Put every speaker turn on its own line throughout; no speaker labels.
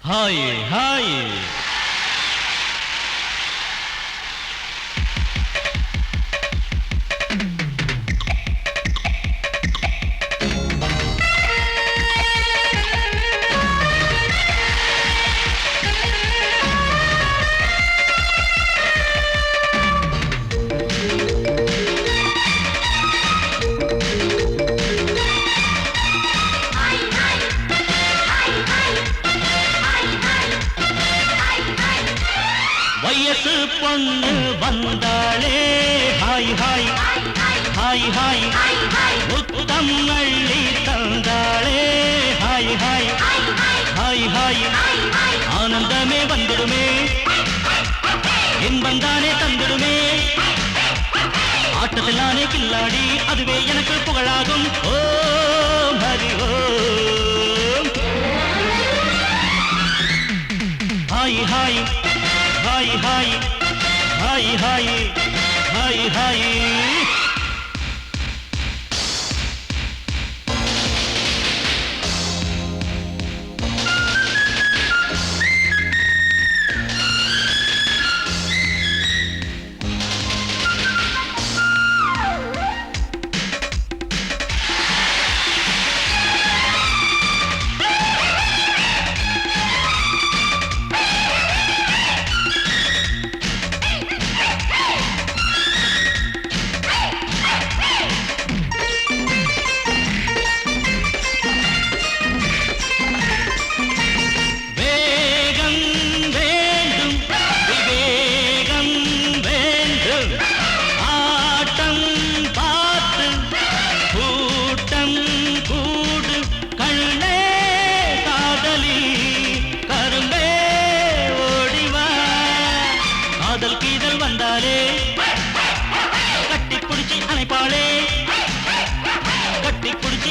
हाय हाय வயசு பொண்ணு வந்தாளே ஹாய் ஹாய் ஹாய் ஹாய் முத்தம் அள்ளி தந்தாளே ஹாய் ஹாய் ஹாய் ஹாய் ஆனந்தமே வந்துடுமே இன்பம் தானே தந்துடுமே ஆட்டத்தில் நானே கில்லாடி அதுவே எனக்கு புகழாகும் ஓம் ஹரி ஓம் ஹாய் ஹாய் हाय हाय हाय हाय हाय हाय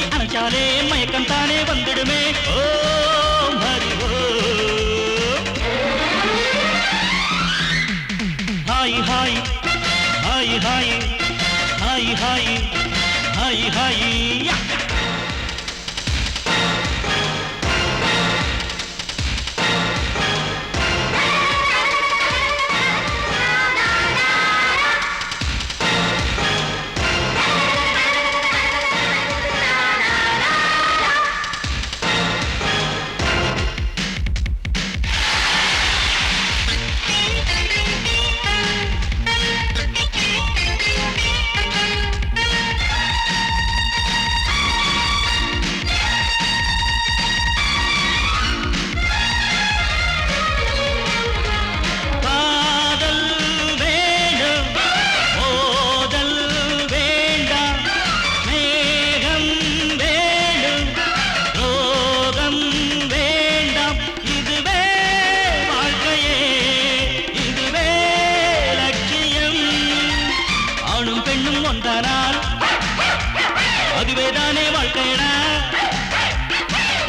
அணைச்சாலே மயக்கம் தானே வந்துடுமே ஓம் ஹரி ஓம் ஹாய் ஹாய் ஹாய் ஹாய் ஹாய் ஹாய் ஹாய் ஹாய் அதுவேதானே வாழ்க்கையடா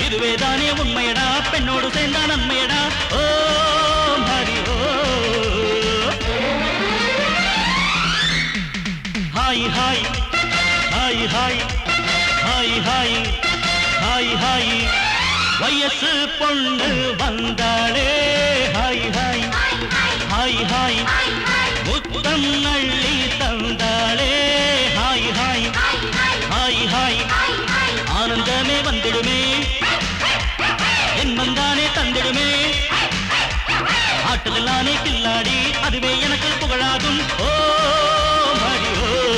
இதுவேதானே உண்மையடா பெண்ணோடு சேர்ந்தா நன்மையடா ஓம் ஹரி ஓம் ஹாய் ஹாய் ஹாய் ஹாய் ஹாய் ஹாய் ஹாய் ஹாய் வயசு பொண்ணு வந்தாளே ஹாய் ஹாய் ஹாய் ஹாய் முத்தம் அள்ளி தந்தாளே ஹாய் ஹாய் ஹாய் ஹாய் ஆனந்தமே வந்துடுமே இன்பம் தானே தந்திடுமே ஆட்டத்தில் நானே கில்லாடி அதுவே எனக்கு புகழாகும் ஓம் ஹரி ஓம்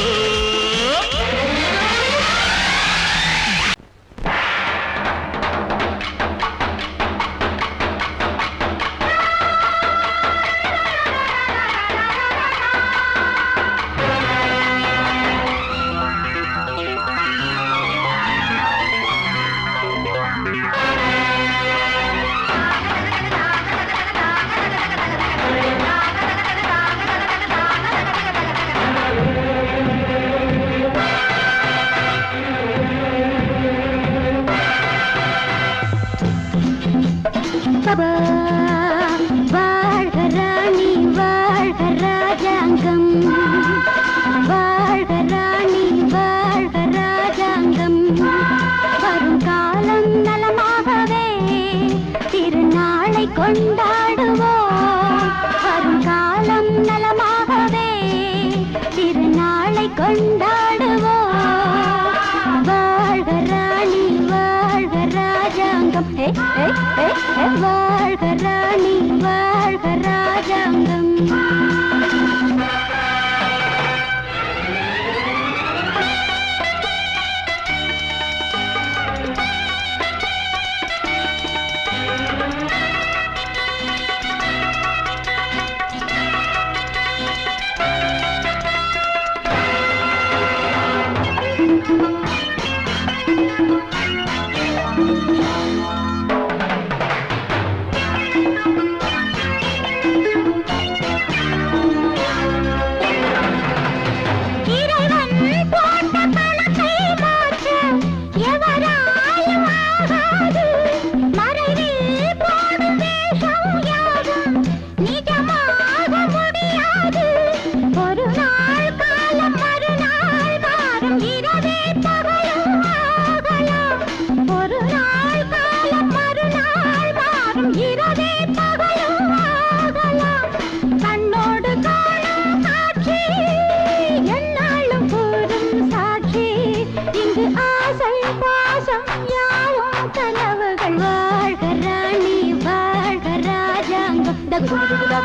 வாழ்க ராணி வாழ்க ராஜாங்கம் வாழ்க ராணி வாழ்க ராஜாங்கம் வரும் காலம் நலமாகவே திருநாளை கொண்டாடுவோம் வரும் காலம் நலமாகவே திருநாளை கொண்டாடுவோம் வாழ்க ராணி வாழ்க ராஜாங்கம் வாழ்க ராணி வாழ்க ராஜாங்கம்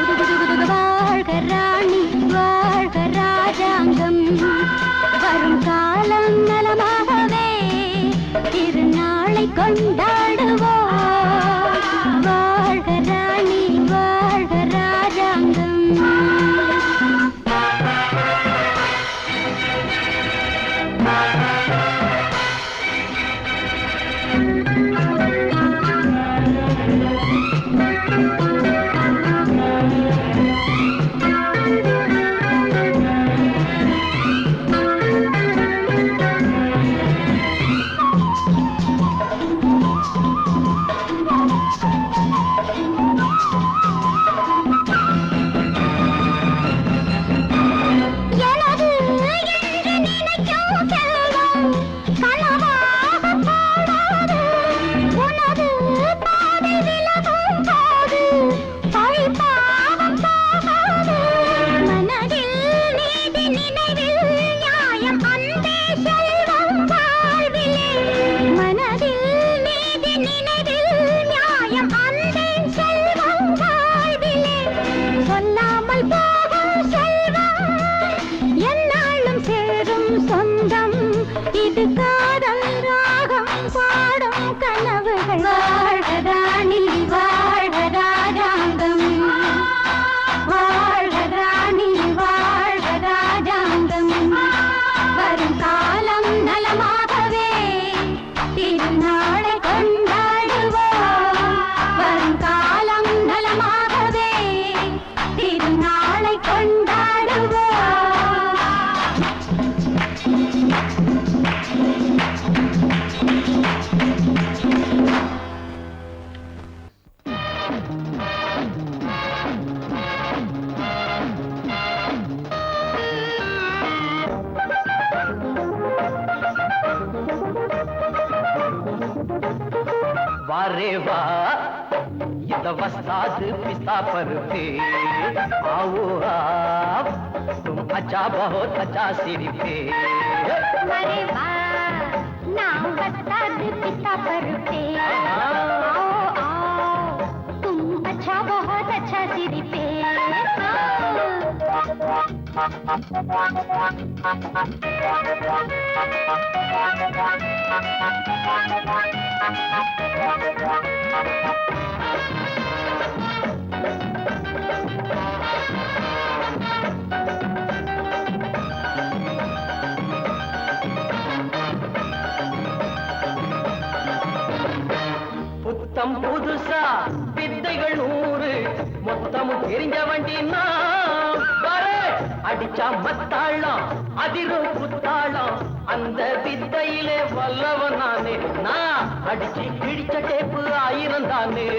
வாழ்க ராணி வாழ்க ராஜாங்கம் வரும் காலம் நலமாகவே திருநாளை கொண்டாடுவோம் வாழ்க ராணி வாழ்க ராஜாங்கம் வாழ்க ராணி வாழ்க ராஜாங்கம் வாழ்க ராணி வாழ்க ராஜாங்கம் வரும் காலம் நலமாகவே திருநாளை கொண்டாடுவோம் வரும் காலம் நலமாகவே திருநாளை கொண்டாடுவோம்
वारे वाह ये तो वस्ताद पिस्ता पर थे आओ आप तुम अच्छा बहुत अच्छा सिर पे
अरे वाह नाम वस्ताद पिस्ता पर थे आओ आओ तुम अच्छा बहुत अच्छा सिर पे
புத்தம் புதுசா வித்தைகள் 100 மொத்தமும் தெரிஞ்ச வண்டினா அடிச்சா மத்தாளம் அதிரும் புத்தாளம் அந்த வித்தையிலே வல்லவன் நானே நான் அடிச்சு கிழிச்ச டேப்பு 1000 தானே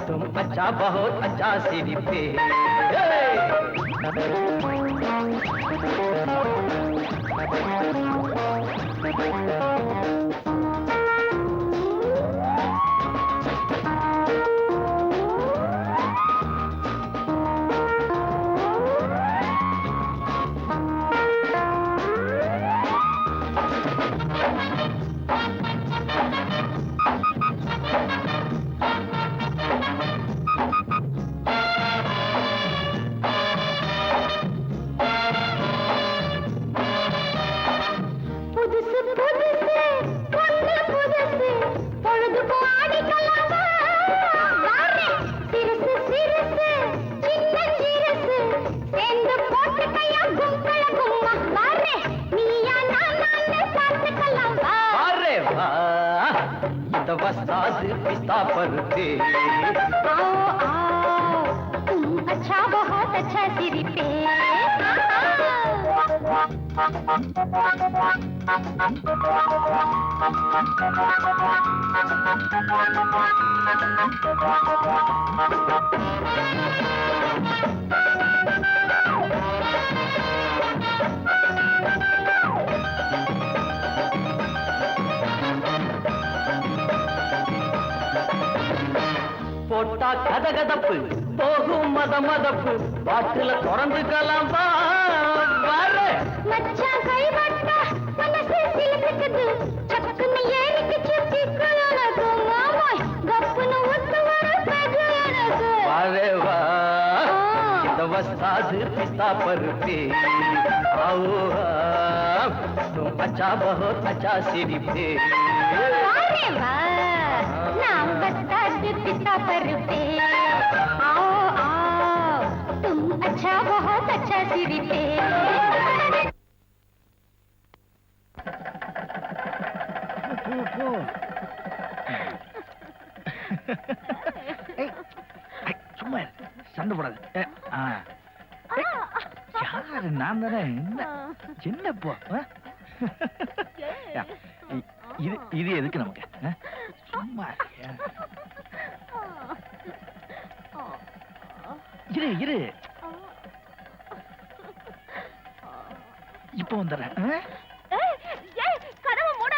तुम अच्छा बहुत अच्छा सिरिपे
புதுசு புதுசு பொண்ணு புதுசு பொழுதுக்கு ஆடிக்கலாமா வாரே சிறுசு சிறுசு சின்ன சிறுசு சேர்ந்து போட்டுக்கையா கும்பல கும்மா வாரே நீயா நானே பார்த்துக்கலாம் வா
अरे वाह ये तो वस्ताद पिस्ता पर पे
आओ आओ तुम अच्छा बहुत अच्छा सिरी पे
போட்டா கதகதப்பு போகும் மதமதப்பு பாட்டுல திறந்துக்கலாம் வர
மச்சான் கை வட்டா மனசு சிலுக்குது சக்குன்னு ஏறிக்கு சுத்தி கலனது மாமோய் கப்புன்னு ஒத்து வர பெகு எனக்கு
वारे वाह ये तो वस्ताद पिस्ता पर पे आओ आप तुम अच्छा बहुत अच्छा सिरी पे
वारे वाह नाम बस्ताद पिता पर पे आओ आओ तुम अच्छा बहुत अच्छा सिरी पे
சும்மா சண்டை போடாது யாரு நான் தானே சின்ன போ இது இது எதுக்கு நமக்கு சும்மா இரு இரு இப்ப வந்துடுறேன்
கதவை மூட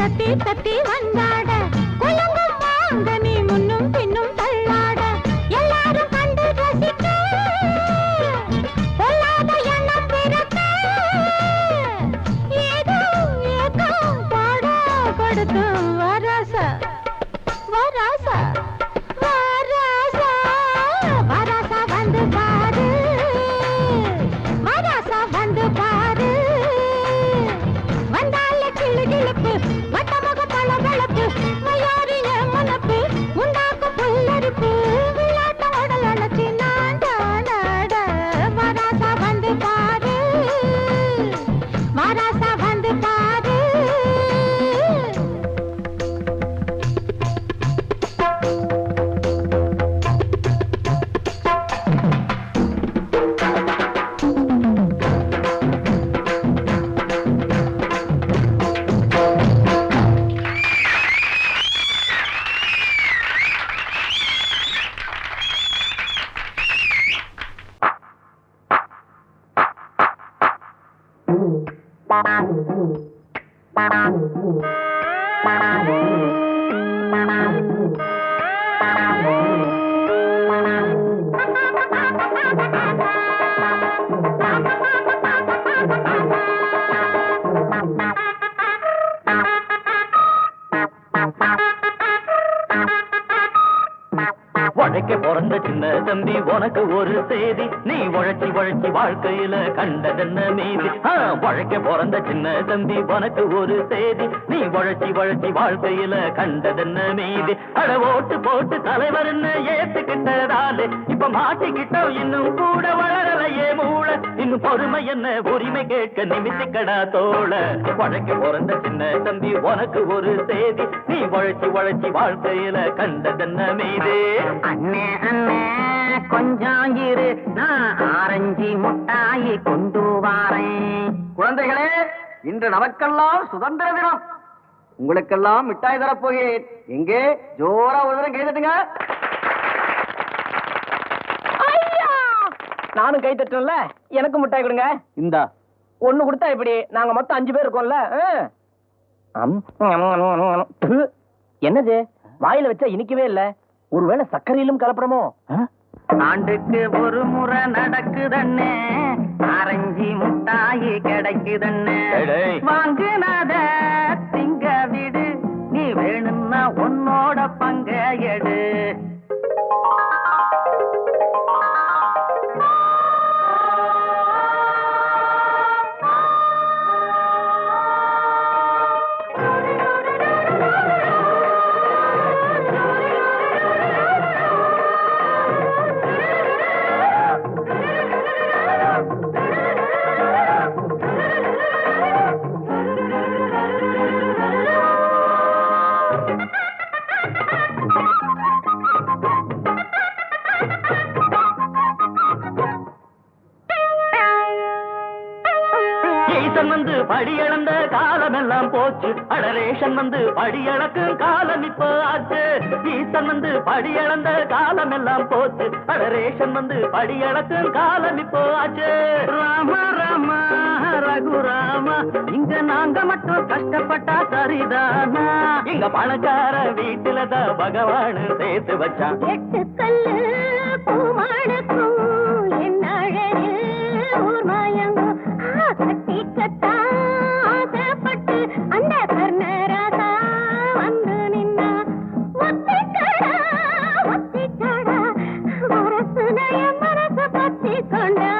தத்தி தத்தி வந்தாட குலுங்கும் மாங்கனி முன்னும் பின்னும் தள்ளாட எல்லாரும் கண்டு ரசிக்க பொல்லாத எண்ணம் பிறக்க ஏதோ ஏக்கம் பாட கொடுத்து வராசா வராசா வராசா வராசா வந்து பாரு வராசா வந்து பாரு வந்தாலே கிளு கிளுப்பு வட்டமுக பளபளப்பு வயாரிய மனப்பு உண்டாக்கும் புல்லரிப்பு விளையாட்ட உடல் அணைச்சி நாட வராசா வந்து பாரு வராசா வந்து பாரு
உழைக்க பிறந்த சின்ன தம்பி உனக்கு ஒரு செய்தி நீ உழைச்சி உழைச்சி வாழ்க்கையில கண்டதென்ன மீதி உழைக்க பிறந்த சின்ன தம்பி உனக்கு ஒரு செய்தி நீ உழைச்சி உழைச்சி வாழ்க்கையில கண்டதென்ன மீதி அட ஓட்டு போட்டு தலைவர்னு ஏத்துக்கிட்டதாலே இப்ப மாட்டிக்கிட்டோம் இன்னும் கூட வளரலையே மூள இன்னும் பொறுமை என்ன உரிமை கேட்க நிமித்திக்கடா தோழ உழைக்க பிறந்த சின்ன தம்பி உனக்கு ஒரு செய்தி நீ உழைச்சி உழைச்சி வாழ்க்கையில கண்டதென்ன மீதி
அண்ணே அண்ணே கொஞ்சம் இரு நான் ஆரஞ்சு முட்டாயி கொண்டு வாரேன்.
குழந்தைகளே, இன்று நமக்கெல்லாம் சுதந்திர தினம். உங்களுக்கெல்லாம் மிட்டாய் தரப்போகிறேன். எங்கே ஜோரா ஒரு தரம் கை தட்டுங்க.
நானும் கை தட்டும்ல, எனக்கு முட்டாய் கொடுங்க.
இந்தா
ஒண்ணு கொடுத்தா இப்படி நாங்க மொத்தம் 5 பேர் இருக்கோம்ல. என்னது வாயில வச்சா இனிக்கவே இல்ல, ஒருவேளை சர்க்கரையிலும் கலப்படமோ? ஆண்டுக்கு ஒரு முறை நடக்குதண்ணே ஆரஞ்சு முட்டாயி கிடைக்குதண்ணே, வாங்குனத திங்க விடு, நீ வேணும்னா உன்னோட பங்க எடு.
வந்து படியளந்த காலம் எல்லாம் போச்சு, அடரேஷன் வந்து படியளக்கும் காலம் இப்போ ஆச்சு. ஈசன் வந்து படியளந்த காலம் எல்லாம் போச்சு, அடரேஷன் வந்து படியளக்கும் காலம் இப்போ ஆச்சு.
ராம ராம ரகுராமா, இங்க நாங்க மட்டும் கஷ்டப்பட்டா சரிதானா?
இங்க பணக்கார வீட்டுலதான் பகவான் சேர்த்து வச்சான்.
8 கல்லு பூமானுக்கும் என்ன அழகு ஊர் மாயங்கோ கட்டி கட்டா ஆசைப்பட்டு அந்த கர்ணராசா வந்து நின்னா. ஒத்திக்கடா ஒத்திக்கடா மனசுடைய மனசு பத்தி கொண்டா.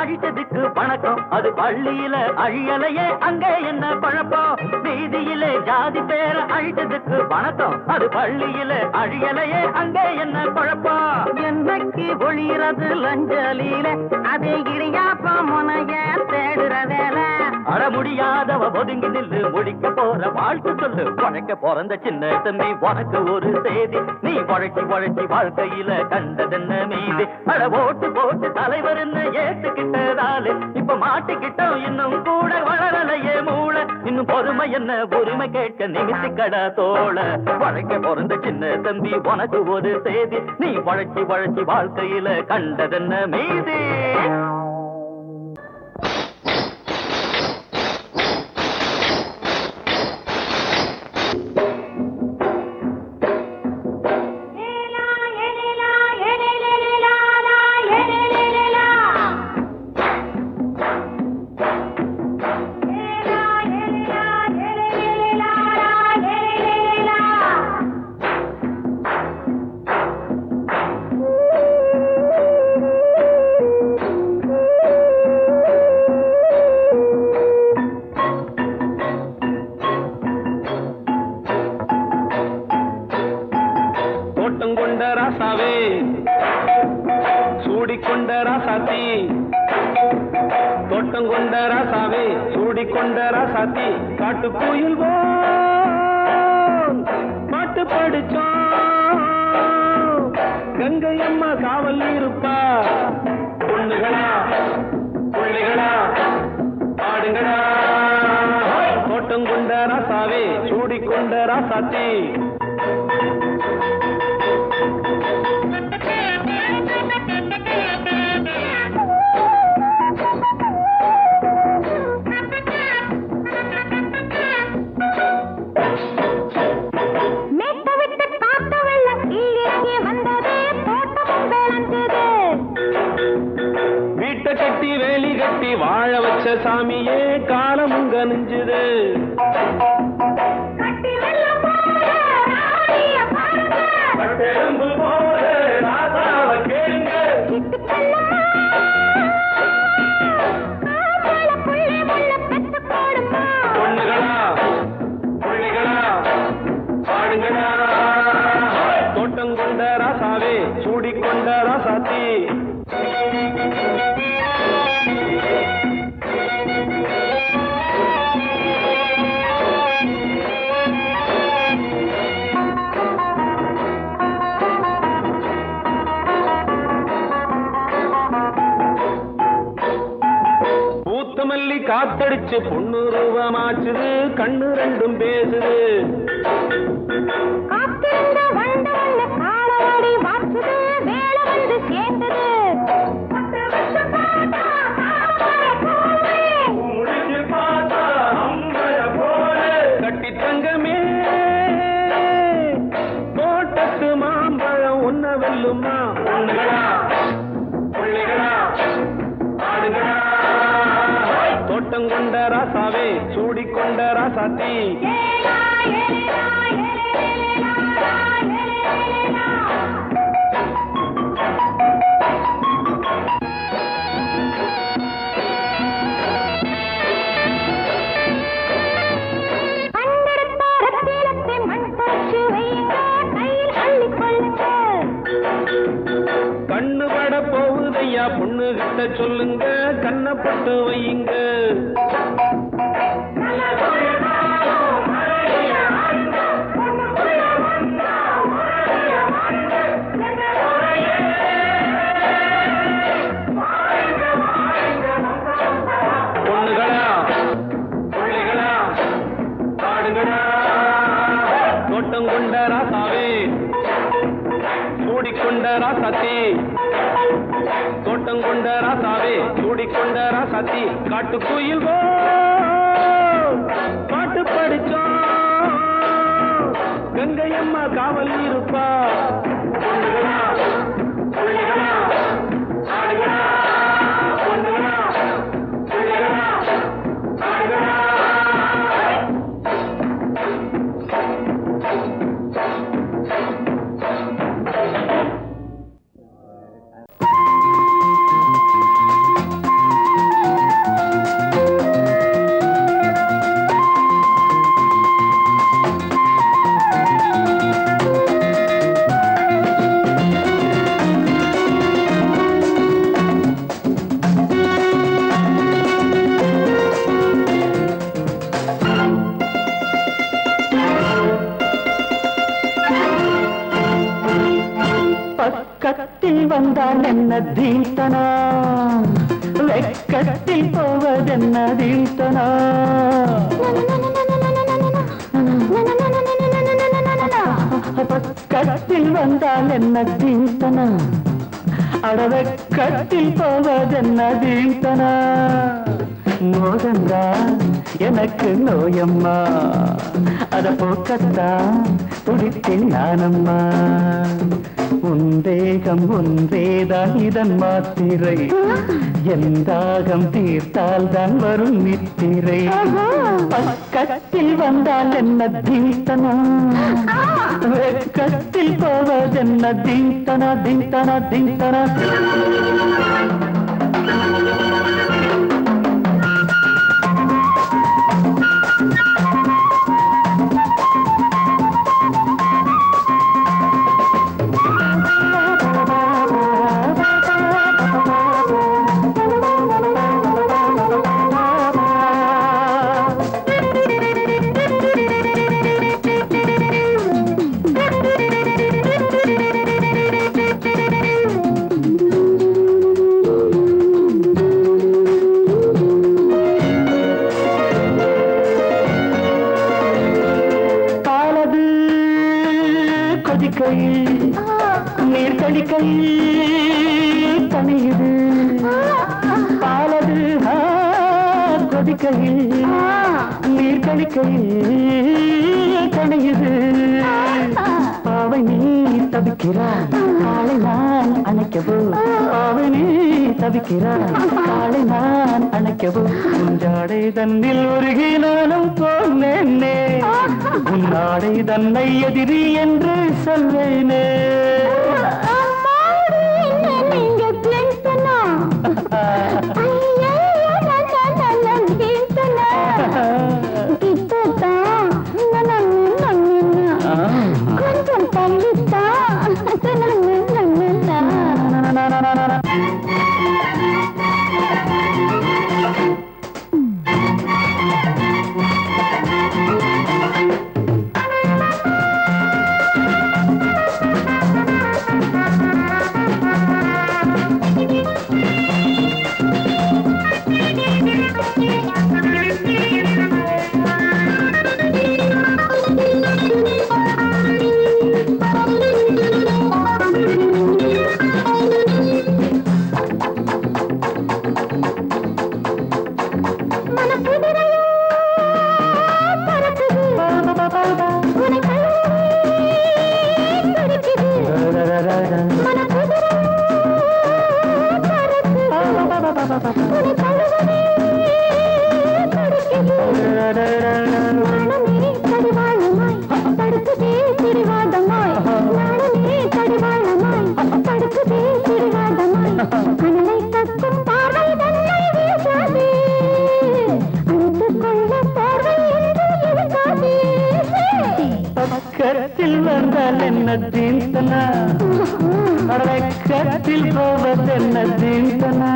அழித்ததுக்கு பணக்கம், அது பள்ளியில அழியலையே அங்க என்ன பழப்பம்? வீதியிலே ஜாதி பேர அழித்ததுக்கு பணக்கம், அது பள்ளியில அழியலையே அங்க என்ன பழப்பம்?
என்னைக்கு ஒளிறது லஞ்சலில அதே இடியாப்ப முனைய தேடுற வேலை.
அட முடியாதவ ஒதுங்கி நில்லு முடிக்க போற வாழ்க்கை சொல்லு. உழைக்க பிறந்த சின்ன தம்பி உனக்கு ஒரு செய்தி. நீ உழைச்சி உழைச்சி வாழ்க்கையில கண்டதென்ன மீதி. அட ஓட்டு போட்டு தலைவர்னு ஏத்துக்கிட்டதாலே இப்ப மாட்டிக்கிட்டோம் இன்னும் கூட வளரலையே மூளை. இன்னும் பொறுமை என்ன உரிமை கேட்க நிமித்திக்கடா தோள. உழைக்க பிறந்த சின்ன தம்பி உனக்கு ஒரு செய்தி. நீ உழைச்சி உழைச்சி வாழ்க்கையில கண்டதென்ன மீதி.
தோட்டங்கொண்ட ராசாவே சூடிக்கொண்ட ராசாத்தி. தோட்டங்கொண்ட ராசாவே சூடிக்கொண்ட ராசாத்தி. காட்டுக்குயில் பாட்டு படிச்சோம். கங்கை அம்மா காவல் இருப்பா. பொண்ணுகளா பிள்ளைகளா ஆடுங்களா. தோட்டங்கொண்ட ராசாவே சூடிக்கொண்ட ராசாத்தி. வீட்டை கட்டி வேலி கட்டி வாழ வச்ச சாமியே காலமும் கனிஞ்சுது. பொண்ணுகளா பிள்ளைகளா ஆடுங்களா. தோட்டங்கொண்ட ராசாவே சூடிக்கொண்ட ராசாத்தி. பூத்தமல்லி காத்தடிச்சு பொண்ணு ரூபமாச்சுது. கண்ணு ரெண்டும் பேசுது. கட்டி தங்கமே தோட்டத்து மாம்பழம் ஒன்ன வெல்லுமா. பொண்ணுகளா பிள்ளைகளா ஆடுகளா. தோட்டங்கொண்ட ராசாவே சூடிக்கொண்ட ராசாத்தி. கண்ணு பட போகுதையா பொண்ணு கிட்ட சொல்லுங்க. கண்ணப்பட்டு வையுங்க. பொண்ணுகளா பிள்ளைகளா ஆடுங்களா. தோட்டங்கொண்ட ராசாவே சூடிக்கொண்ட ராசாத்தி. தோட்டங்கொண்ட ராசாவே சூடிக்கொண்ட ராசாத்தி. காட்டுக்குயில் பாட்டு படிச்சோம். கங்கை அம்மா காவல் இருப்பா. பொண்ணுகளா பிள்ளைகளா ஆடுகளா. பொண்ணுகளா பிள்ளைகளா ஆடுகளா.
என்ன தீண்டனா வெக்கத்தில் போவதென்ன தீண்டனா பக்கத்தில் வந்தால் என்ன தீண்டனா அடவக்கத்தில் போவதென்ன தீண்டனா மோகந்தா எனக்கு நோயம்மா அத போக்கத்தான் துடித்தேன் நானம்மா உந்தேகம் ஒன்றேதான் இதன் மாத்திரை எந்தாகம் தீர்த்தால் தான் வரும் நித்திரை பக்கத்தில் வந்தால் என்ன தீண்டனா வெக்கத்தில் போவதென்ன தீண்டனா தீண்டனா தீண்டனா நீர் கடிக்கையில் தனியுது பாலது கொதிக்கையில் நீர் கடிக்கையில் தனியுது பாவை நீ தவிக்கிறாய் காலை நான் அணைக்கவோ பாவை நீ தவிக்கிறாய் காலை நான் அணைக்கவோ உஞ்சாடை தன்னில் உருகி நானும் போனேனே உன்னாடை தன்னை எதிரி என்று சொல்வேனே கரத்தில் வந்தால் என்ன தீண்டனா கரத்தில் போவதென்ன தீண்டனா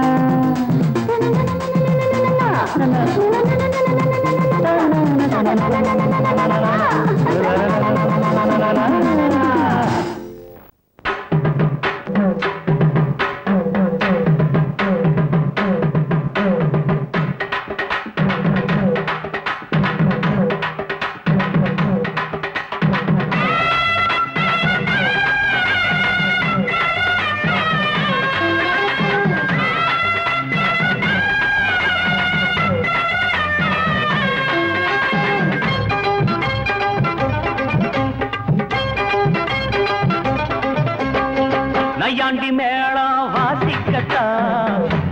நையாண்டி மேளம் வாசிக்கட்டா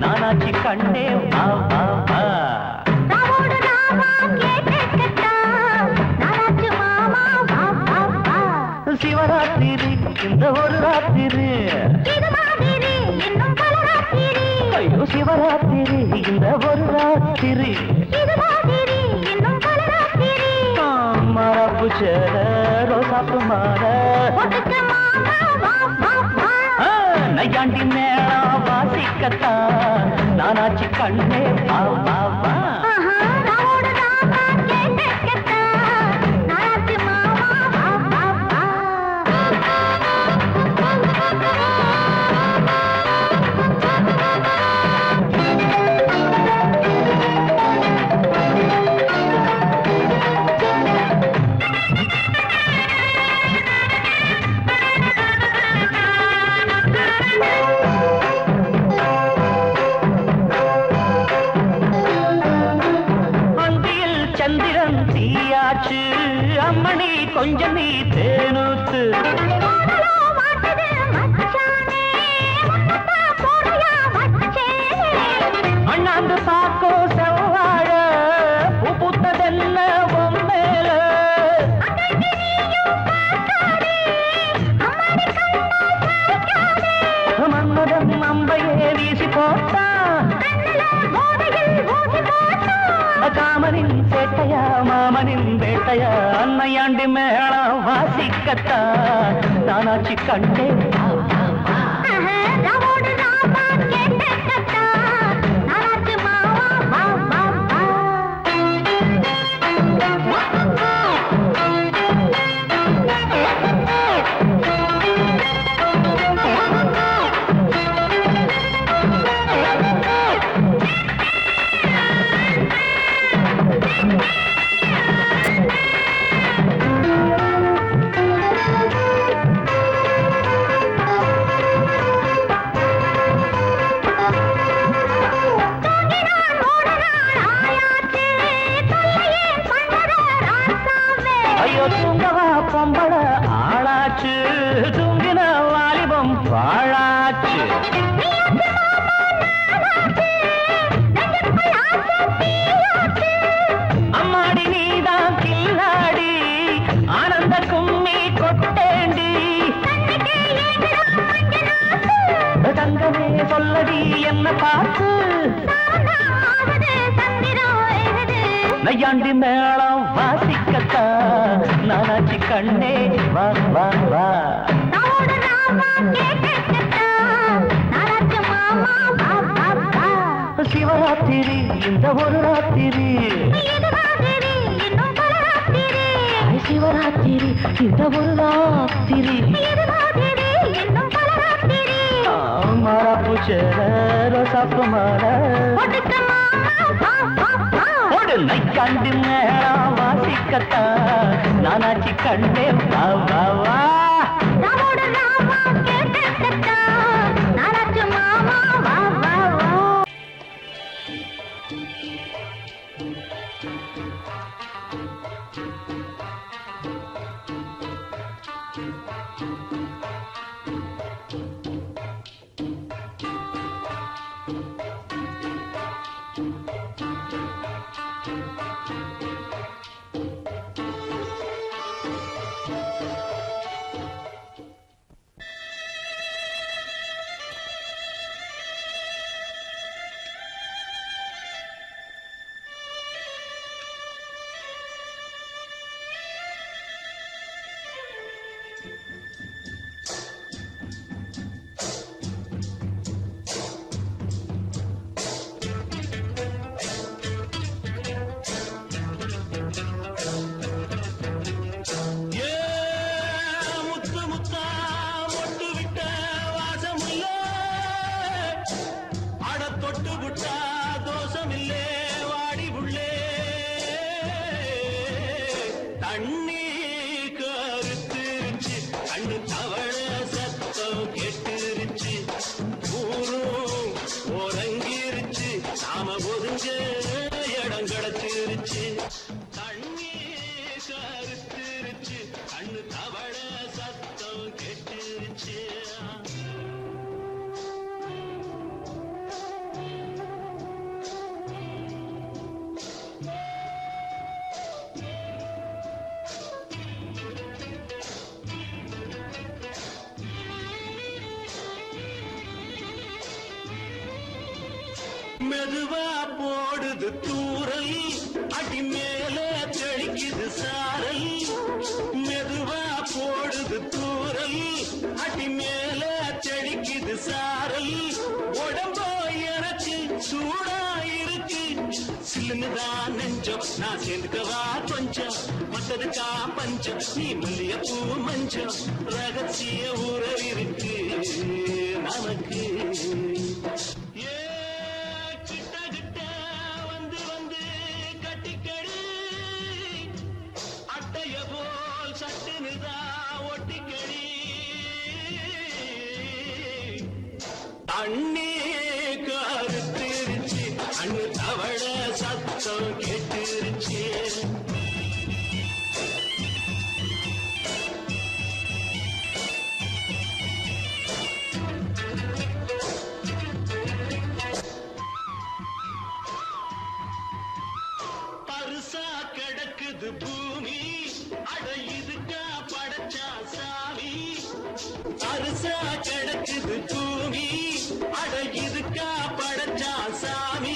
நானாச்சி கண்ணே வா வா வா சிவராத்திரி இந்த ஒரு ராத்திரி ஐயோ சிவராத்திரி இந்த ஒரு ராத்திரி மரப்பு சேர ரோசாப்பு மாற நையாண்டி மேளம் வாசிக்கத்தா நானாச்சி கண்ணே வா வா வா அம்மணி கொஞ்சம் நீ தேனூத்து அண்ணாந்து பாக்கோ செவ்வாழ பூ பூத்ததென்ன பொம்மேல மன்மதன் அம்பையே வீசி போட்டா காமனின் சேட்டையா மாமனின் வேட்டையா அன்னையாண்டி மேளம் வாசிக்கத்தா நானாச்சி கண்டே ஐயோ தூங்கவா பொம்பள ஆளாச்சு தூங்கின வாலிபம் பாழாச்சு அம்மாடி நீதான் கில்லாடி ஆனந்த கும்மி கொட்டேண்டி தங்கமே சொல்லடி என்ன பார்த்து நையாண்டி மேளம் வாசிக்கத்தா நானாச்சி கண்ணே வா வா வா சிவராத்திரி இந்த ஒரு ராத்திரி சிவராத்திரி இந்த ஒரு ராத்திரி மாறாப்பு சேர ரோசாப்பு மாற நைக்காண்டி மேளம் வாசிக்கத்தா நானாச்சி கண்டே வா வா வா
மெதுவா போடுது தூரல் அடி மேல தெளிக்குது சாரல் மெதுவா போடுது தூரல் அடி மேல தெளிக்குது சாரல் உடம்போ எனக்கு சூடா இருக்கு சில்லுதான் நெஞ்சம் நான் சேர்ந்துக்கவா கொஞ்சம் மத்ததுக்கா பஞ்சம் நீ மல்லிய பூ மஞ்சம் ரகசிய உறவிருக்கு நமக்கு அண்ணே கருத்திருச்சு அண்ணு தவள சத்தம் கேட்டுருச்சு கிடக்குது பூமி அட இதுக்கா படைச்சா சாமி அரிசா கிடக்குது பூமி அட இதுக்கா படைச்சா சாமி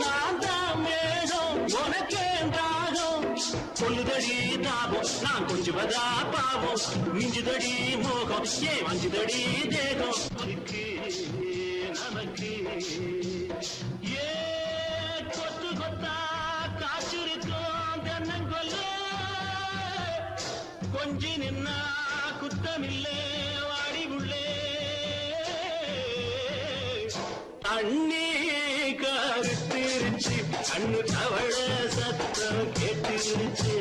நான் தான் மேகம் உனக்கே தாகம் சொல்லுதடி தாபம் நான் கொஞ்சுவதா பாவம் மிஞ்சுதடி மோகம் ஏன் வஞ்சுதடி தேகம் நமக்கு ஏ கொத்து கொத்தா காய்ச்சிருக்கோம் தென்னங்கொல்ல கொஞ்சி நின்னா குத்தமில்லே வாடி உள்ளே தண்ணி கருத்திருச்சு கண்ணு தவழ சத்தம் கேட்டுருச்சு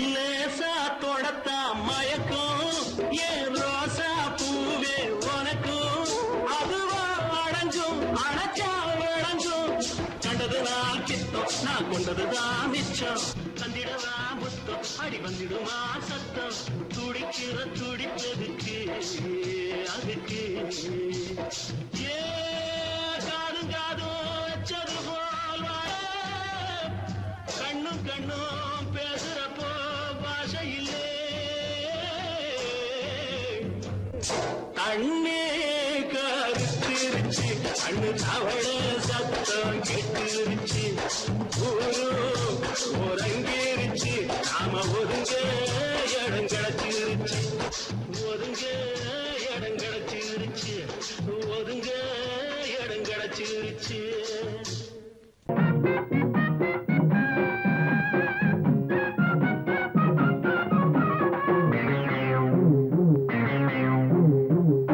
லேசா தொடத்தா மயக்கும் ஏன் ரோசா பூவே உனக்கும் அதுவா அடங்கும் அடைச்சா அடங்கும் கண்டது நான் கித்தம் நான் கொண்டதுதான் மிச்சம் தந்திடவா முத்தம் அடி வந்திடுமா சத்தம் துடிக்கிற துடிப்பதுக்கு அதுக்கு ஏ காதும் காதும் வச்சது போல் கண்ணும் கண்ணும் பேசுறப்போ பாஷை இல்லே தண்ணே கருத்திருச்சு கண்ணு தவழ சத்தம் கெட்டுருச்சு ஊரு ஒருங்கிருச்சு நாம ஒதுங்க இடம் கிடைச்சிருச்சு ஒதுங்க இடம் கிடைச்சிருச்சு ஒதுங்க இடம் கிடைச்சிருச்சு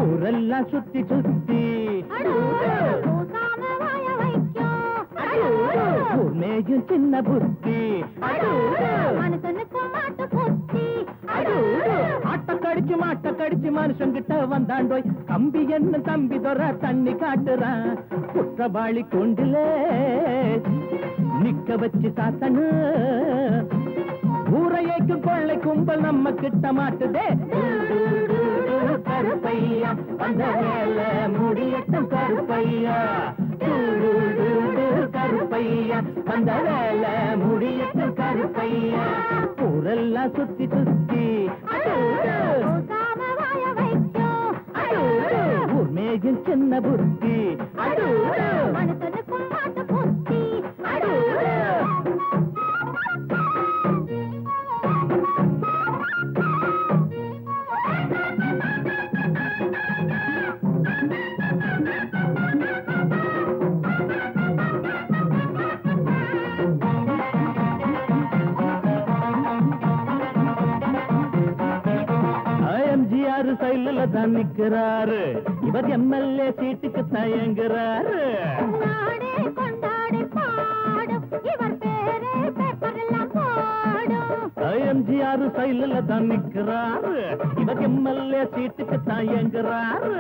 ஊரெல்லாம் சுத்தி சுத்தி மேயும் சின்ன புத்தி ஆட்ட கடிச்சு மனுஷங்கிட்ட வந்தாண்டோய் கம்பி என்ன தம்பி தொற தண்ணி காட்டுறான் குற்றவாளி கொண்டில நிக்க வச்சு சாத்தனு ஊரையைக்கு கொள்ளை கும்பல் நம்ம கிட்ட மாட்டுதே கருப்பையா அந்த மேல முடியட்டும் கருப்பையா கருப்பையா அந்த வேலை முடியட்டும் கருப்பையா ஊரெல்லாம் சுத்தி சுத்தி ஊர் மேயும் சின்ன புத்தி சைல தான் நிக்கிறாரு இவர் எம்எல்ஏ சீட்டுக்கு தயங்குறாரு எம்ஜிஆர் சைல தான் நிக்கிறாரு இவர் எம்எல்ஏ சீட்டுக்கு தயங்குறாரு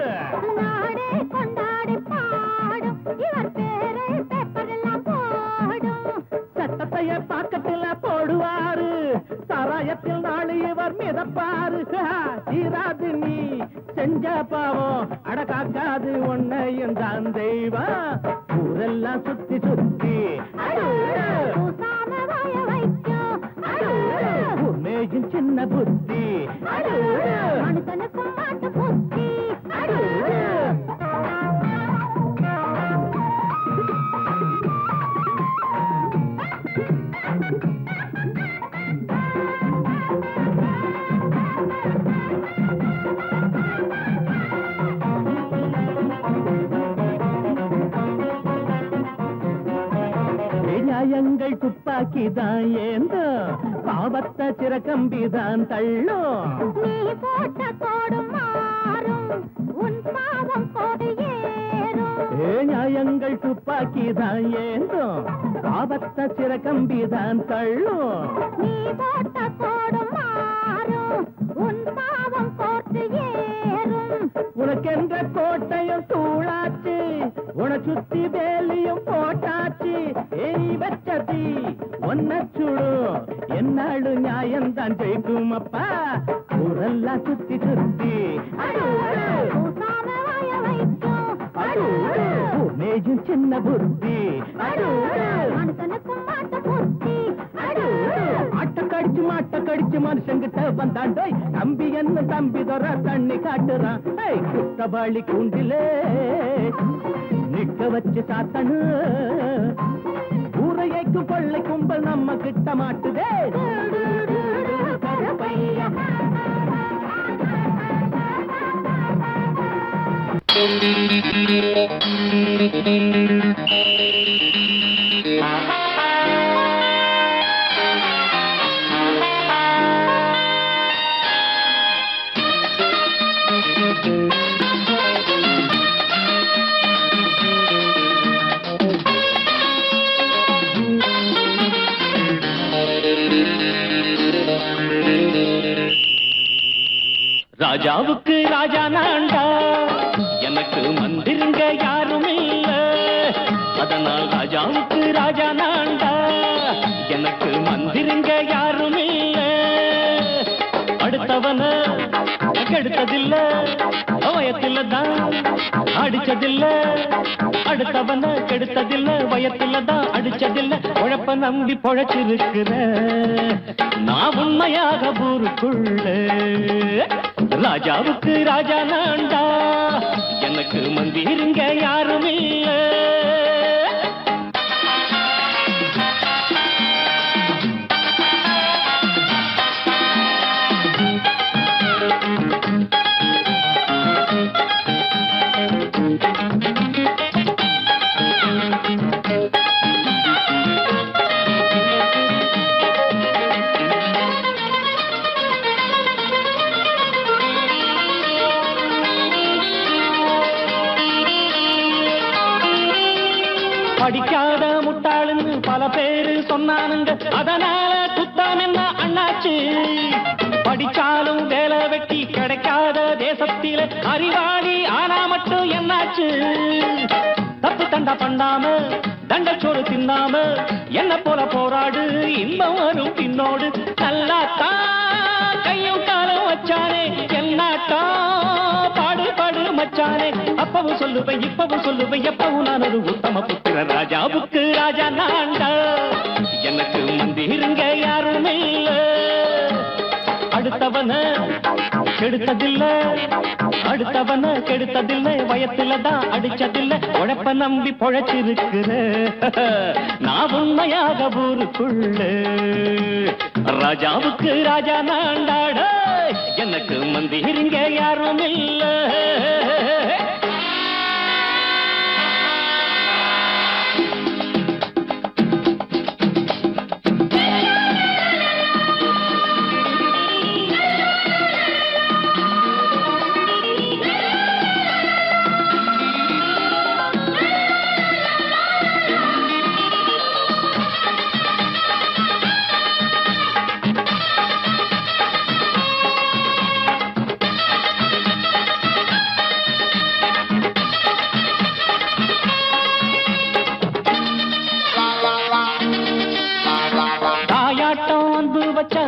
சட்டத்தைய பாக்கத்துல போடுவாரு சாராயத்தில் நாளை இவர் மிதப்பாரு தீராது நீ செஞ்ச பாவம் அடக்காக்காது உன்னையும் தான் தெய்வம் ஊரெல்லாம் சுத்தி சுத்தி மேயும் சின்ன புத்தி நியாயங்கள் துப்பாக்கிதான் ஏந்தோ பாவத்தை சிறக்கம்பிதான் தள்ளும்
நீ போட்ட கோடு மாறும் உன் பாவம் கோடு ஏறும்
நியாயங்கள் துப்பாக்கிதான் ஏந்தோ பாவத்தை சிறக்கம்பிதான் தள்ளும்
நீ போட்ட கோடு மாறும் உன் பாவம் கோடு ஏறும்
உனக்கென்ற கோட்டையும் தூளாச்சு உன சுத்தி வேலியும் போட்டாச்சு ஏனி வச்சதி ஒன்ன சுடும் என்னாடு நியாயம்தான் ஜெயிக்கும் அப்பா ஊரெல்லாம் சுத்தி சுத்தி மேஜும் சின்ன புத்தி மாட்ட கடிச்சு மனுஷங்கிட்ட வந்தாண்டோய் தம்பி என்ன தம்பி தொற தண்ணி காட்டுறான் குத்தபாளி கூண்டிலே நிக்க வச்சு சாத்தனு ஊரையைக்கு கொள்ளை கும்பல் நம்ம கிட்ட மாட்டுதே
ராஜாவுக்கு ராஜா நான்டா எனக்கு மந்திருங்க யாரும் இல்ல அதனால் ராஜாவுக்கு ராஜா நான்டா எனக்கு மந்திருங்க யாரும் இல்ல அடுத்தவன கெடுத்ததில்ல வயத்தில தான் அடிச்சதில்ல அடுத்தவன கெடுத்ததில்ல வயத்தில தான் அடிச்சதில்ல உழப்ப நம்பி பொழைச்சிருக்கிற நான் உண்மையாக ஊருக்குள்ள ராஜாவுக்கு ராஜா நான்டா எனக்கு மந்திருங்க யாரும் இல்ல படிக்காத முட்டாளுன்னு பல பேரு சொன்னானுங்க அதனால குத்தம் என்ன அண்ணாச்சு படிச்சாலும் வேலை வெட்டி கிடைக்காத தேசத்தில அறிவாளி ஆனா மட்டும் என்னாச்சு தப்பு தண்டா பண்ணாம தண்டச்சோறு தின்னாம என்ன போல போராடு இன்பம் வரும் பின்னோடு நல்லாத்தான் கையும் காலம் வச்சானே என்னாட்டா பாடு பாடு மச்சானே அப்பவும் சொல்லுவேன் இப்பவும் சொல்லுவேன் எப்பவும் நான் ஒரு உத்தம புத்திர ராஜாவுக்கு ராஜா நான்டா எனக்கு மந்திருங்க யாரும் இல்ல அடுத்தவன கெடுத்ததில்ல அடுத்தவன கெடுத்ததில்லை வயத்துல தான் அடிச்சதில்லை உழைப்ப நம்பி பொழைச்சிருக்கிற நான் உண்மையாக ஊருக்குள்ள ராஜாவுக்கு ராஜா நான்டாட எனக்கு மந்திருங்க யாரும் இல்ல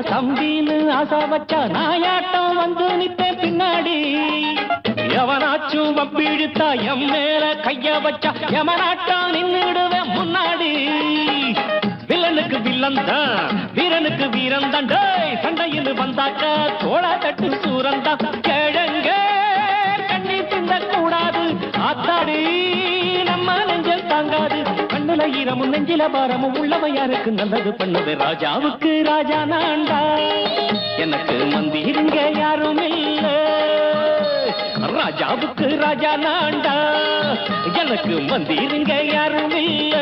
தம்பின்னு ஆசா வச்சா நாயாட்டம் வந்து நிப்பேன் பின்னாடி எவனாச்சும் வப்பிழுத்தா எம் மேல கைய வச்சா எவனாட்டம் நின்னுடுவேன் முன்னாடி வில்லனுக்கு வில்லன் தான் வீரனுக்கு வீரன் தான் சண்டையில் வந்தாக்கா தோளா தட்டு சூரன் தான் கிழங்க கண்ணி தின்ன கூடாது ஆத்தாடி நம்ம நெஞ்சல் தாங்காது கண்ணுல ஈரமும் நெஞ்சில பாரமும் உள்ளவன் யாருக்கு நல்லது பண்ணது ராஜாவுக்கு ராஜா நான்டா எனக்கு மந்திருங்க யாரும் இல்ல ராஜாவுக்கு ராஜா நான்டா எனக்கு மந்திருங்க யாரும் இல்ல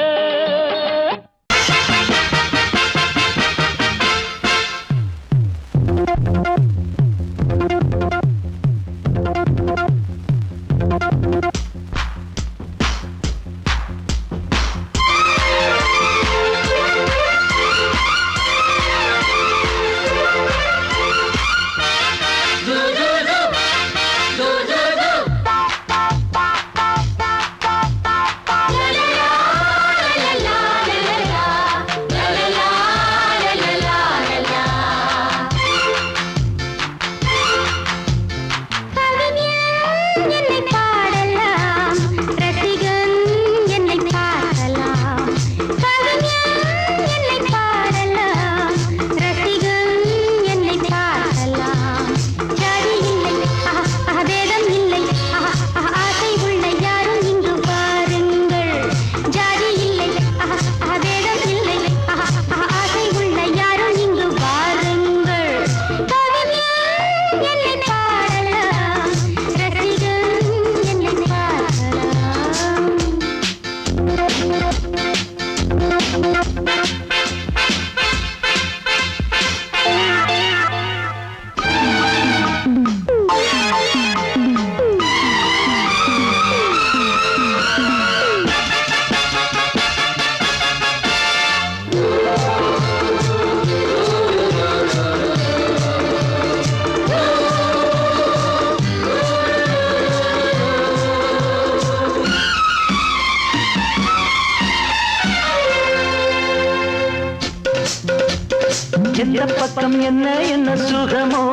எந்த பக்கம் என்ன என்ன சுகமோ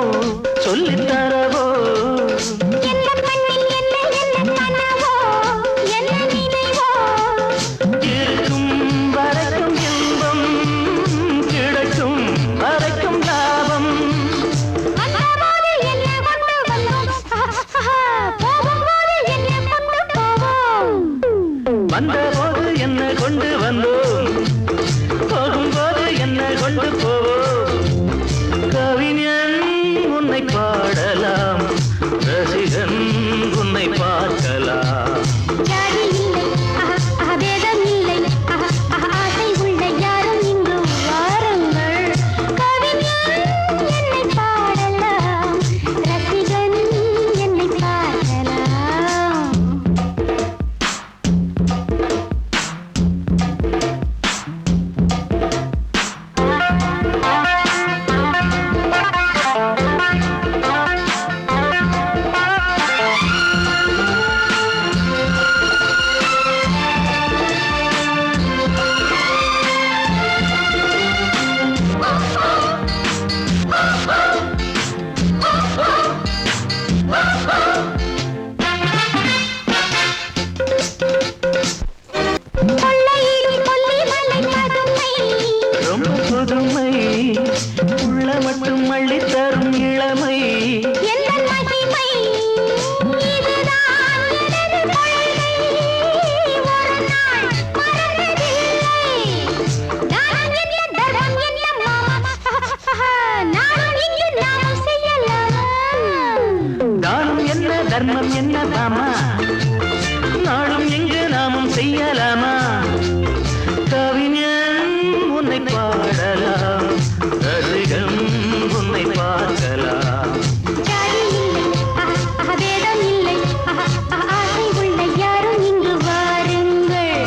சொல்லித் தரவோ
எந்த கண்ணில் என்ன என்ன கனவோ என்ன நினைவோ
இருக்கும் வரைக்கும் இன்பம் கிடைக்கும் வரைக்கும் லாபம்
வந்தபோது என்ன கொண்டு வந்தோம் போகும்போது என்ன கொண்டு போவோம்
வந்தபோது என்ன கொண்டு வந்தோம் போகும்போது என்ன கொண்டு போவோம் கவிஞன் உன்னை பாடலாம் ரசிகன் உன்னை பார்க்கலாம்
ஜாதி இல்லை பேதம் இல்லை ஆசை உள்ள யாரும் இங்கு வாருங்கள் கவிஞன் என்னை பாடலாம் ரசிகன் என்னை பார்க்கலாம் கொள்ளையிடும் கொல்லிமலை பதுமை
ரொம்ப புதுமை உள்ள மட்டும் அள்ளி தரும் இளமை
எந்த மகிமை இதுதான் எனது கொள்கை ஒரு நாள் மறந்ததில்லை நானும் என்ன தர்மம் என்ன மாமா நானும் இங்கு நாமும் செய்யலாமா
நானும் என்ன தர்மம் என்ன தாமா நாளும் எங்கு நாமும் செய்யலாமா கவிஞன் உன்னை பாடலாம் ரசிகன் உன்னை பார்க்கலாம்
ஜாதி இல்லை பேதம் இல்லை ஆசை உள்ள யாரும் இங்கு வாருங்கள்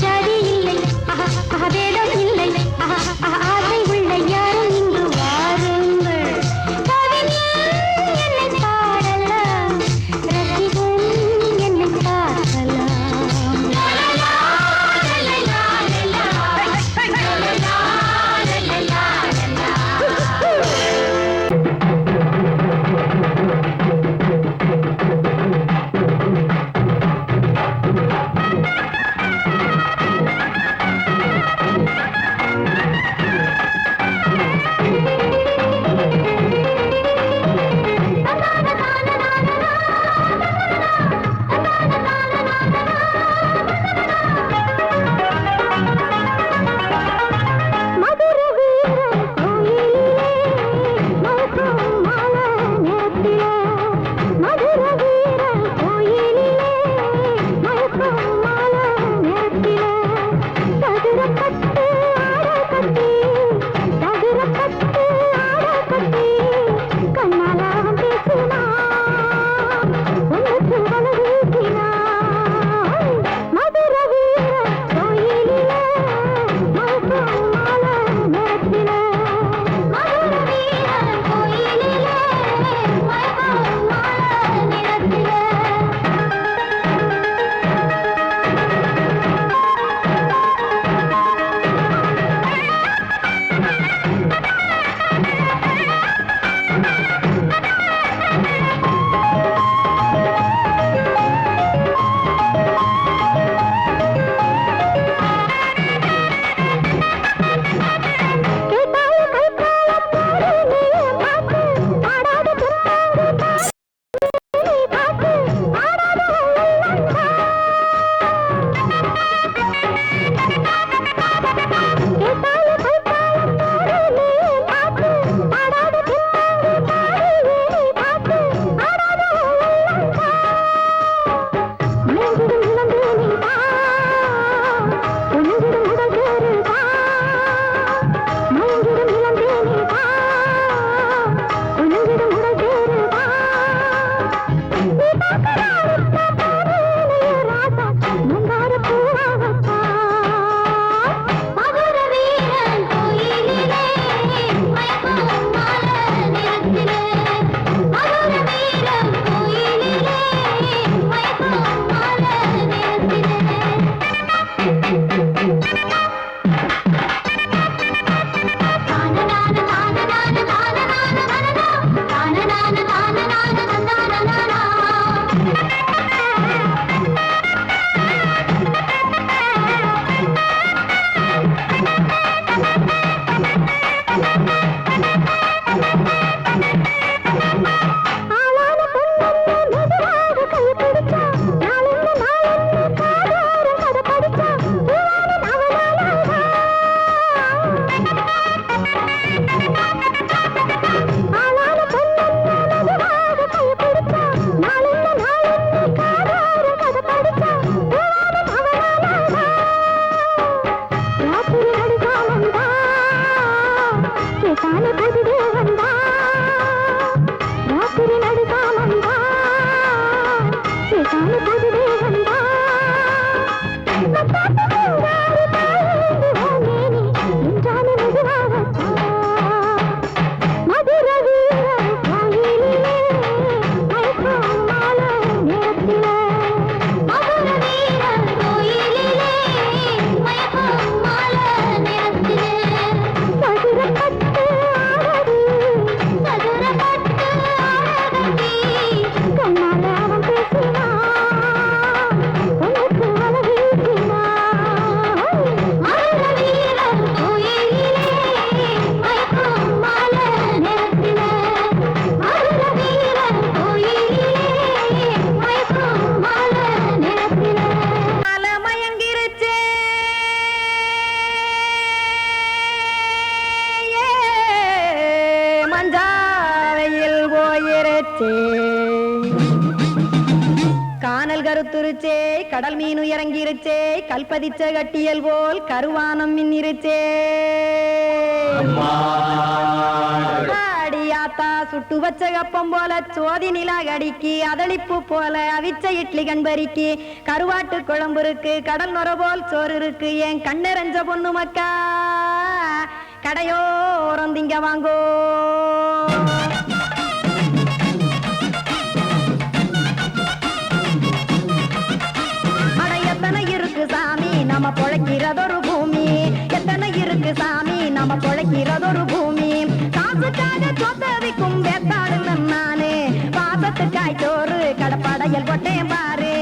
ஜாதி இல்லை பேதம் இல்லை ஆசை உள்ள யாரும் இங்கு வாருங்கள் கவிஞன் என்னை பாடலாம் ரசிகன் என்னை
கானல் கருத்துருச்சே, கடல் மீன் இறங்கிருச்சே, கல்பதிச்ச கட்டியல் போல் கருவானம் மின்னிருச்சே. அடியாத்தா சுட்டு வச்ச கப்பம் போல சோதி நிலா கடிக்கு, அதளிப்பு போல அவிச்ச இட்லி கண்பறிக்கு, கருவாட்டு குழம்பு இருக்கு, கடல் நுர போல் சோறு இருக்கு. என் கண்ணெரஞ்ச பொண்ணு மக்கா கடையோரம் திங்க வாங்கோ. எத்தனை இருக்கு சாமி நம்ம பொழைக்கிறதொரு பூமி, எத்தனை இருக்கு சாமி நம்ம பொழைக்கிறதொரு பூமி. காசுக்காக சொத்தவிக்கும் வேத்தாடு நானு, பாசத்துக்காய் சோறு கடப்படையல் போட்டேன் பாரு.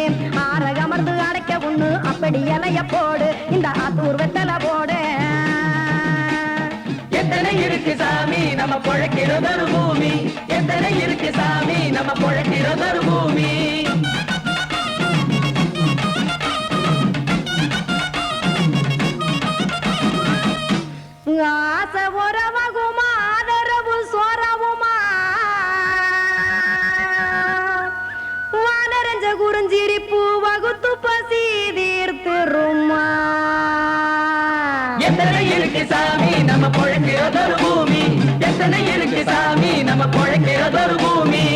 ஆரகமர்ந்து அடைக்க ஒண்ணு அப்படி இலைய போடு, இந்த ஆத்தூர் வெத்தலை போடு.
எத்தனை இருக்கு சாமி நம்ம பொழைக்கிறதொரு பூமி, எத்தனை இருக்கு சாமி நம்ம பொழைக்கிறதொரு பூமி.
ஆசை உறவகுமா ஆதரவு சோரவுமா, வானரஞ்ச குறிஞ்சிரிப்பு வகுத்து பசி தீர்த்துருமா.
எத்தனை இருக்கு சாமி நம்ம பொழைக்கிறதொரு பூமி, எத்தனை இருக்கு சாமி நம்ம பொழைக்கிறதொரு பூமி.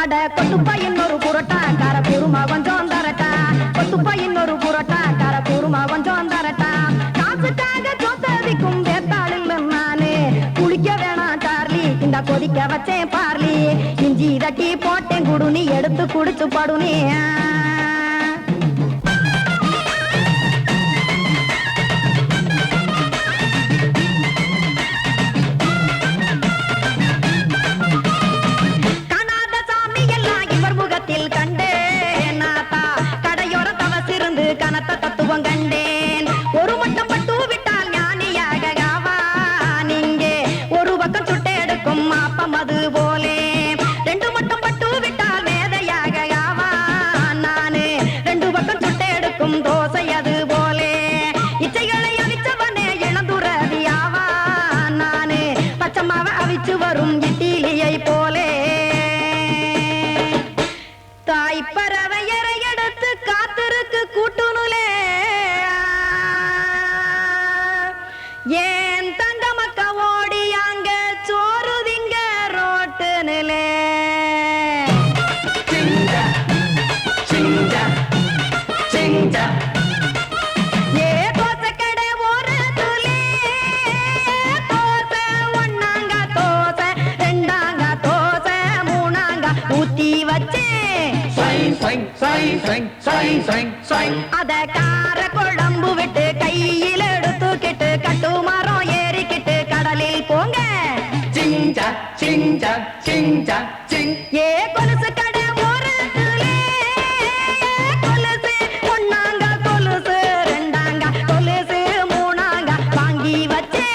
அட கொத்துப்பா இன்னொரு புரோட்டா கார குருமா கொஞ்சம் தரட்டா, கொத்துப்பா இன்னொரு புரோட்டா கார குருமா கொஞ்சம் தரட்டா. காசுக்காக சொத்தவிக்கும் வேத்தாளில் நானு, குளிக்க வேணாம் சார்லி இந்த கொதிக்க வச்சேன் பார்லி. இஞ்சி தட்டி போட்டேன் குடுனி எடுத்து குடிச்சு படுனி. கண்டேன் நாத்தா கடையோர தவசிருந்து கனத்த தத்துவம் கண்டேன். ஒரு மட்டம் பட்டு விட்டால் ஞானியாக நீங்கே, ஒரு பக்கம் சுட்டு எடுக்கும் மாப்பம் அது போலே. ரெண்டு மட்டம் பட்டு விட்டால் மேதையாக நானு, ரெண்டு பக்கம் சுட்டு எடுக்கும் தோசை அது போலே. இச்சைகளை அவிச்சவனே இளந்துறவியாவா நானு, பச்சமாவ அவிச்சு வரும் இட்டிலியை போலே. தாய் பறவையரை எடுத்து காத்திருக்கு கூட்டுனுலே, ஏன் தங்க மக்க ஓடி அங்க சோறுதிங்க ரோட்டு நிலே. ஏ தோசை கடை ஓரத்துலே, தோசை ஒன்னாங்க தோசை ரெண்டாங்க தோசை மூணாங்க ஊத்தி வச்சே. அத கார குழம்பு விட்டு கையில் எடுத்துக்கிட்டு கட்டு மரம் ஏறிக்கிட்டு கடலில் போங்க. ஏ கொலுசு கடை ஓரத்துலே, கொலுசு ஒன்னாங்க கொலுசு ரெண்டாங்க கொலுசு மூணாங்க வாங்கி வச்சே.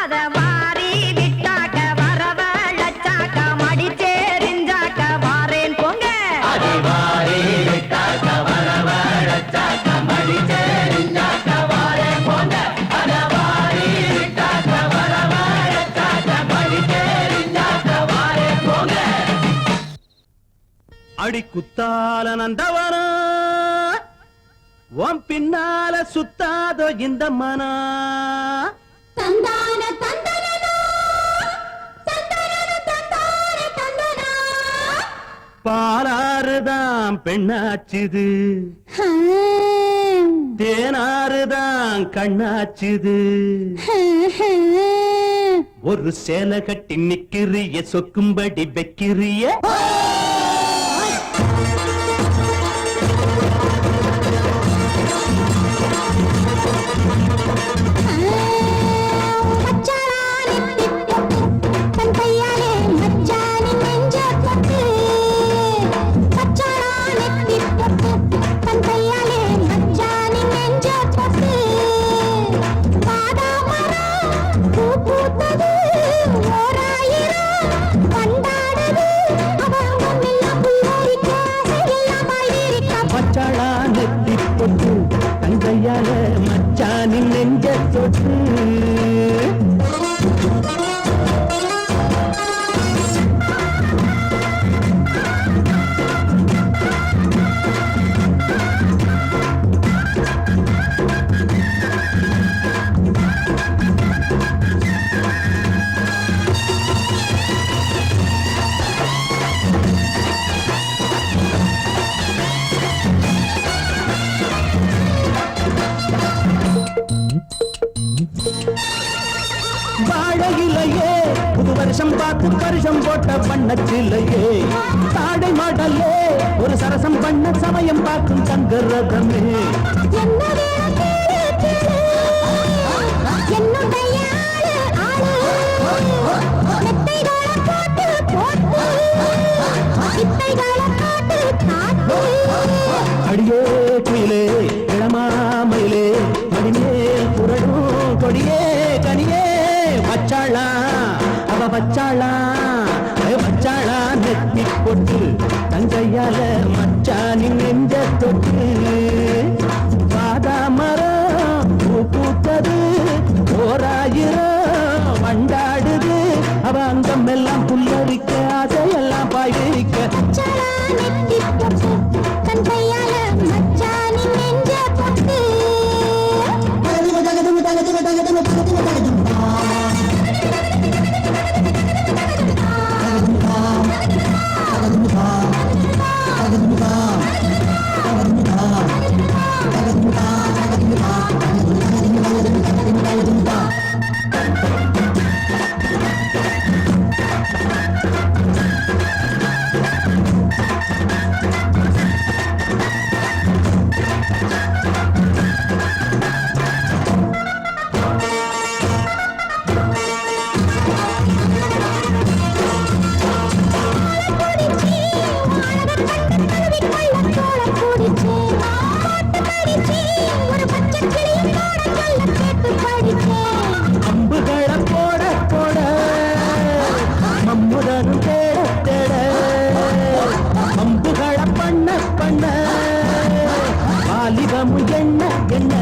அத வாரி விட்டாக்க வரவழைச்சாக்க மடிச்சேரிஞ்சாக்க வாரேன் போங்க.
அடி குத்தால நந்தவனா உன் பின்னால சுத்தாதோ இந்த மனா.
தந்தான தந்தன
தேனாறுதான் பெண்ணாச்சுது தேனாறுதான் கண்ணாச்சுது ஒரு சேலை கட்டி நிக்கிறிய சொக்கும்படி வைக்கிறிய தங்கையால மச்சானின் நெஞ்ச தொட்டு வாழையிலையே புது வருஷம் பார்த்து வருஷம் போட்ட வண்ணச்சிலையே தாடை மாடலே ஒரு சரசம் பண்ண சமயம் பார்க்கும் சங்கரதமே அடியே குயிலே இளமாமயிலே மடிமேல் புரடும் கொடியே கனியே வச்சாளா அவ வச்சாளா வச்சாளா நெத்தி போட்டு தங்கையால மச்சானின் நெஞ்ச தொட்டு பாதாமரம் பூ பூத்தது ஓராயிரம் வண்டாடுது அவ அங்கம் எல்லாம் புல்லரிக்க ஆசையெல்லாம் பாய்விரிக்க அம்புகளை போட போட மம்முதனும் தேட தேட அம்புகளை பண்ண பண்ண வாலிபமும் என்ன என்ன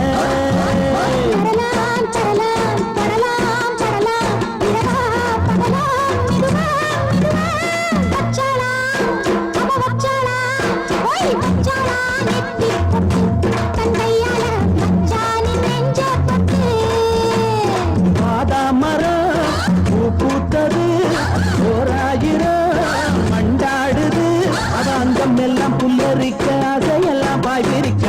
எல்லாம் புல்லரிக்க ஆசையெல்லாம் பாய்விரிக்க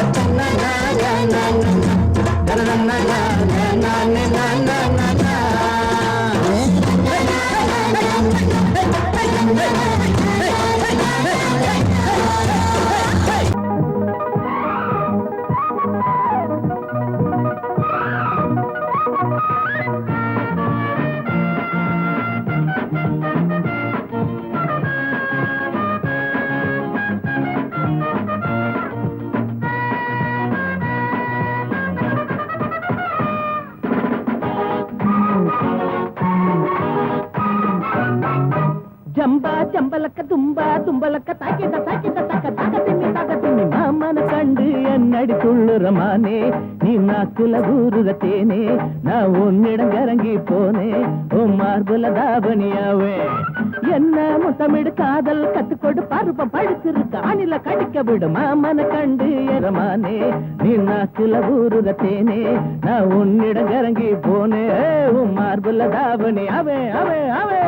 ஜம்பா ஜம்பலக்க தும்பா தும்பலக்க தாக்கிட்ட தாக்கிட்ட தக்க தாக்க திம்மி மாமன கண்டு என்னடி துள்ளுறமானே நீ நாக்குல ஊருக தேனே நான் உன்னிடம் இறங்கி போனே உன் மார்புல தாபனியாவே என்ன முத்தமிடு காதல் கத்துக்கொடு பருப்பம் படுத்திருக்க அணில கடிக்க விடு மாமன கண்டு எரமானே நீ நாக்குல ஊருக தேனே நான் உன்னிடம் இறங்கி போனே உன் மார்புல தாபனி அவே அவே அவே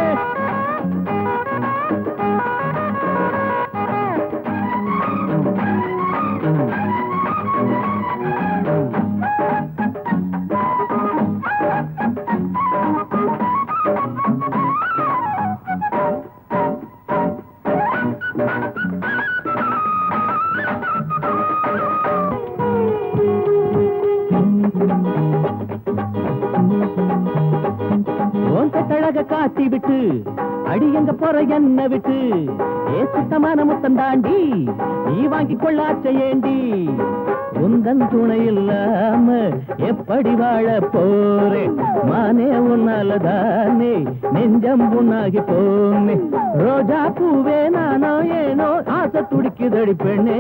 உங்க கழக காட்டி விட்டு அடி எங்க போற என்ன விட்டு ஏ சுத்தமான முத்தம் தாண்டி நீ வாங்கி கொள்ளாச்ச ஏண்டி உந்தன் துணை இல்லாம எப்படி வாழ போறேன் மானே உன்னாலதானே நெஞ்சம் புண்ணாகி போனே ரோஜா பூவே நானோ ஏனோ ஆசை துடிக்குதடி பெண்ணே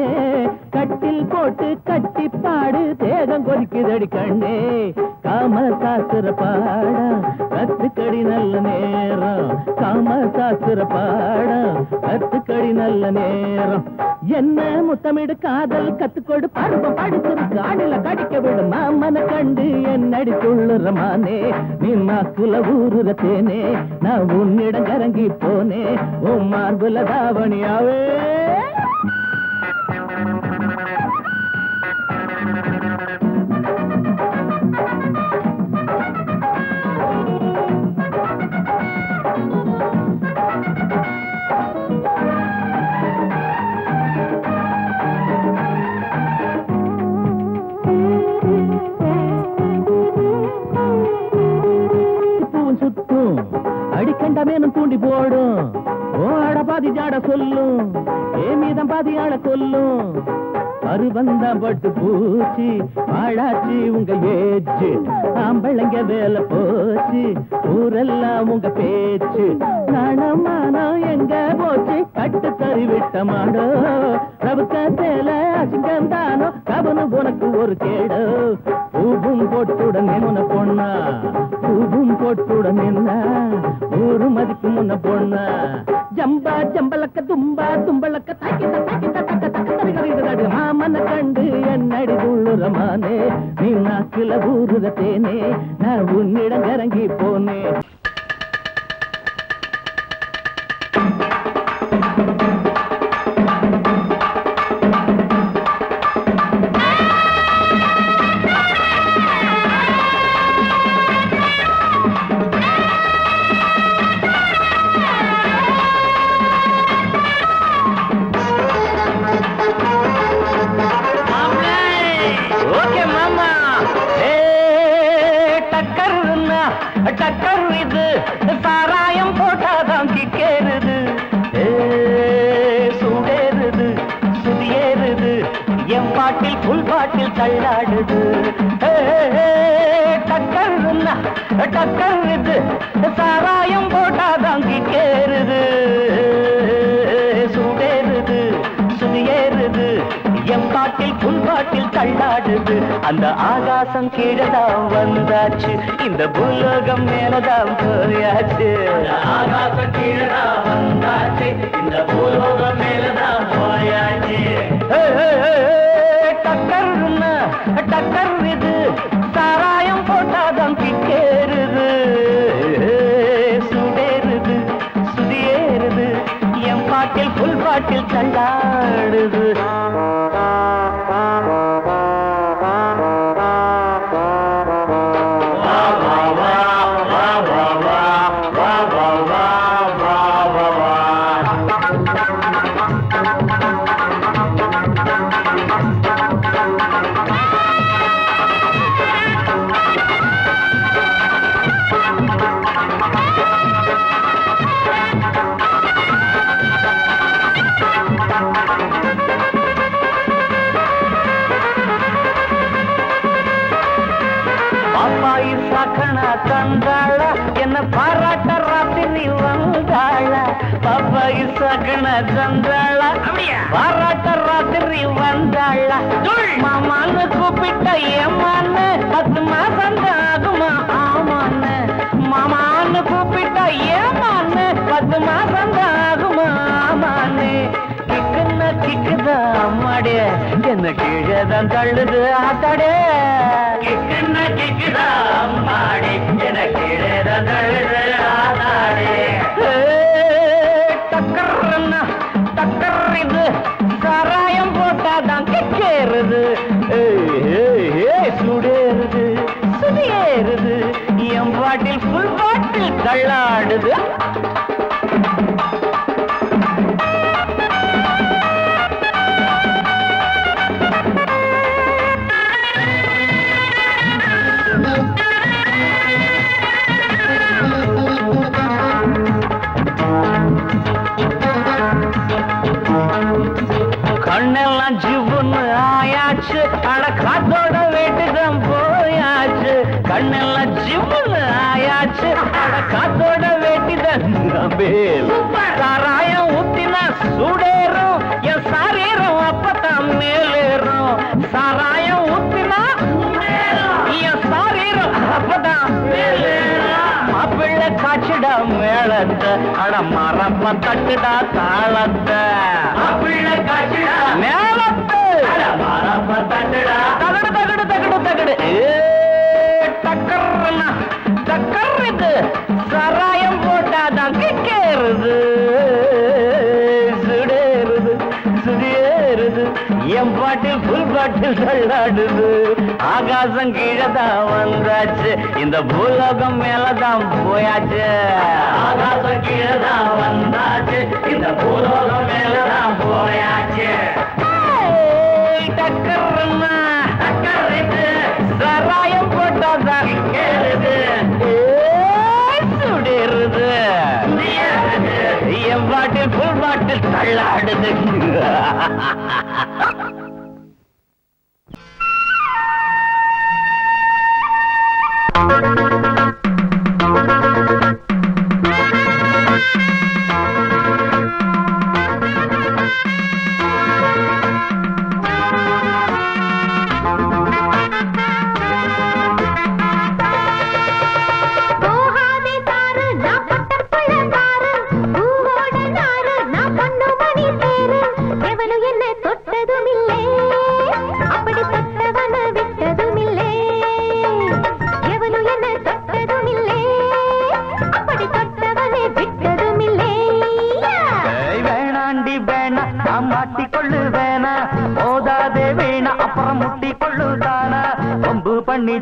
கட்டில் போட்டு கட்டி பாடு தேகம் கொதிக்குதடி கண்ணே காம சாஸ்திர பாடா கத்துக்கடி நல்ல நேரம் காம சாஸ்திர பாடா கத்துக்கடி நல்ல நேரம் என்ன முத்தமிடு காதல் கத்துக்கொடு பருவம் படிச்சிருக்கு ஆடில கடிக்க விடும் மாமன கண்டு என்னடி துள்ளுறமானே நீ நாக்குல ஊருற தேனே நான் உன்னிடம் கரங்கி போனே உன் மார்புல தாவணியாவே அடிக்கண்டமேனும் தூண்டி போடும் ஓட பாதி ஜாட சொல்லும் ஏ மீதம் பாதி ஆள கொல்லும் அருவந்தான் பட்டு பூச்சி ஆளாச்சி உங்க ஏச்சு ஆம்பளைங்க வேலை போச்சு ஊரெல்லாம் உங்க பேச்சு நாணமானம் எங்க போச்சு கட்டு தறி விட்ட மாடோ ரவுக்க சேல அசிங்கம் தானோ கவனு உனக்கு ஒரு கேடோ பூவும் போட்டுடன் முன்ன பொண்ணா பூவும் போட்டுடன் என்ன ஊரு மதிக்கு முன்ன பொண்ணா ஜம்பா ஜம்பலக்க தும்பா தும்பலக்க தாக்கிட்ட தாக்கிட்ட தக்க தக்க தருகிறது மாமன கண்டு என்னடி துள்ளுறமானே நீ நாக்குல ஊருக தேனே நான் உன்னிடம் இறங்கி போனே டக்கர் இது சாராயம் போட்டாதான் கிக்கேறுது சூடேறுது சுதியேறுது என் பாட்டில் புல் பாட்டில் தள்ளாடுது டக்கர் இது சாராயம் போட்டாதான் கிக்கேறுது சூடேறுது சுதியேறுது என் பாட்டில் புல் பாட்டில் தள்ளாடுது அந்த ஆகாசம் கீழதான் வந்தாச்சு இந்த பூலோகம் மேலதான் போயாச்சு ஆகாசம் கீழதான் வந்தாச்சு இந்த பூலோகம் மேலதான் போயாச்சு டக்கர் இது சாராயம் போட்டாதான் கிக்கேறுது சுடேறுது சுதியேறுது என் பாட்டில் புல் பாட்டில் தள்ளாடுது தந்தாள என்ன பாராட்ட ராத்திரி வந்தாள பாப்பாயி சகன தந்தாள பாராட்ட ராத்திரி வந்தாள மாமான்னு கூப்பிட்ட ஏமான்னு 10 மாசம் ஆகுமா ஆமான்னு மாமான்னு கூப்பிட்ட ஏமான்னு 10 மாசம் ஆகுமா ஆமான்னு கிக்குன்னா கிக்குதா அம்மாடே என்ன கீழேதான் தள்ளுது ஆத்தாடே கிக்குன்னா கிக்குதா அம்மாடே என்ன கீழேதான் தள்ளுது ஆத்தாடே டக்கர்னா டக்கர் இது சாராயம் போட்டாதான் கிக்கேறுது சுடேறுது சுதியேறுது என் பாட்டில் புல் பாட்டில் தள்ளாடுது
அதோட வேட்டிதான் மேல் சாராயம் ஊத்தினா சூடேறும் என் சாரீரம் அப்பதான் மேலேறும் சாராயம் ஊத்தினா என் சாரீரம் அப்பதான் மேலேறும் மாப்பிள்ளை காய்ச்சிடா மேளத்தை அட மரப்ப தட்டுடா தாளத்தை மாப்பிள்ளை காய்ச்சிடா மேளத்தை அட மரப்ப தட்டுடா தகடு தகடு தகடு தகடு டக்கர்னா டக்கர்றது சராயம் போட்டாதான் கிக்கேறுது சுடேறுது சுடேறுது என் பாட்டில் புல் பாட்டில் தள்ளாடுது ஆகாசம் கீழதான் வந்தாச்சு இந்த பூலோகம் மேலதான் போயாச்சு ஆகாசம் கீழதான் வந்தாச்சு இந்த பூலோகம் மேலதான் போயாச்சு டக்கர்னா டக்கர்றது சராயம் போட்டாதான் கேளுது சுடேறுது என் பாட்டில் புல் பாட்டில் தள்ளாடுது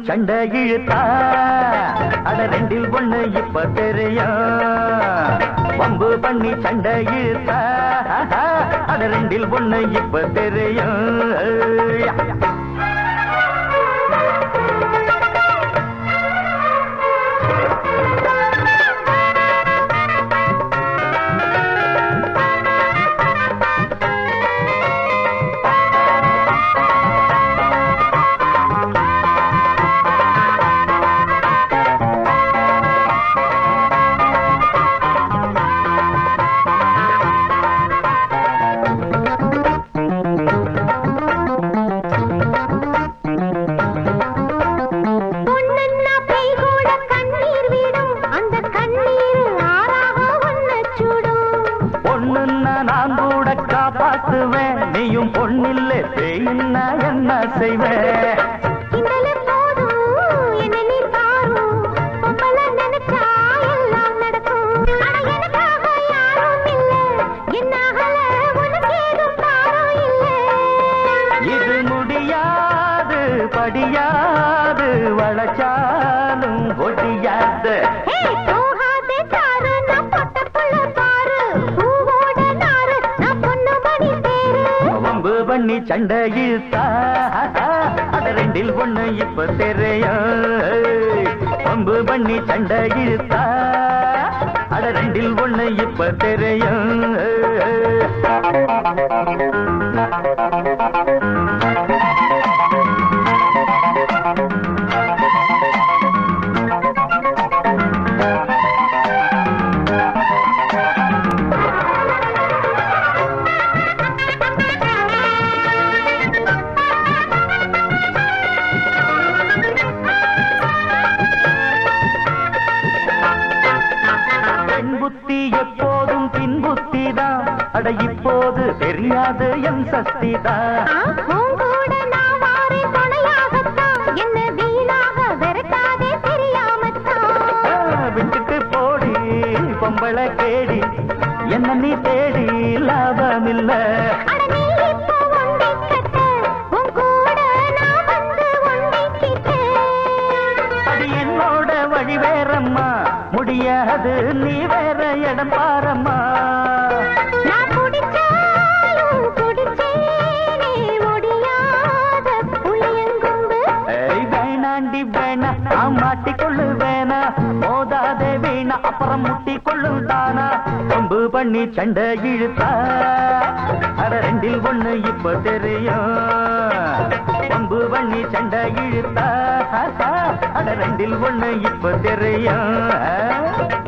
சண்டை இழுத்தா அட ரெண்டில் ஒண்ணு இப்ப தெரியும் வம்பு பண்ணி சண்டை இழுத்தா அட ரெண்டில் ஒண்ணு இப்ப தெரியும் நீயும் பொண்ணில்ல பேயின்னா என்ன செய்வேன் இது முடியாது படியாது வளச்சாலும் ஒடியாது பண்ணி சண்டை இழுத்தா அட ரெண்டில் ஒண்ணு இப்ப தெரியும் வம்பு பண்ணி சண்டை இழுத்தா அட ரெண்டில் ஒண்ணு இப்ப தெரியும் அட இப்போது தெரியாது என் சக்திதான் விட்டுட்டு போடி பொம்பளை கேடி என்ன நீ தேடி லாபமில்ல அது என்னோட வழி வேறம்மா முடியாது நீ வேற இடம் பாரம்மா மாட்டிக்கொள்ளு வேணா மோதாதே வீணா அப்புறம் முட்டிக்கொள்ளு தானா வம்பு பண்ணி சண்டை இழுத்தா அட ரெண்டில் ஒண்ணு இப்ப தெரியும் வம்பு பண்ணி சண்டை இழுத்தா அட ரெண்டில் ஒண்ணு இப்ப தெரியும்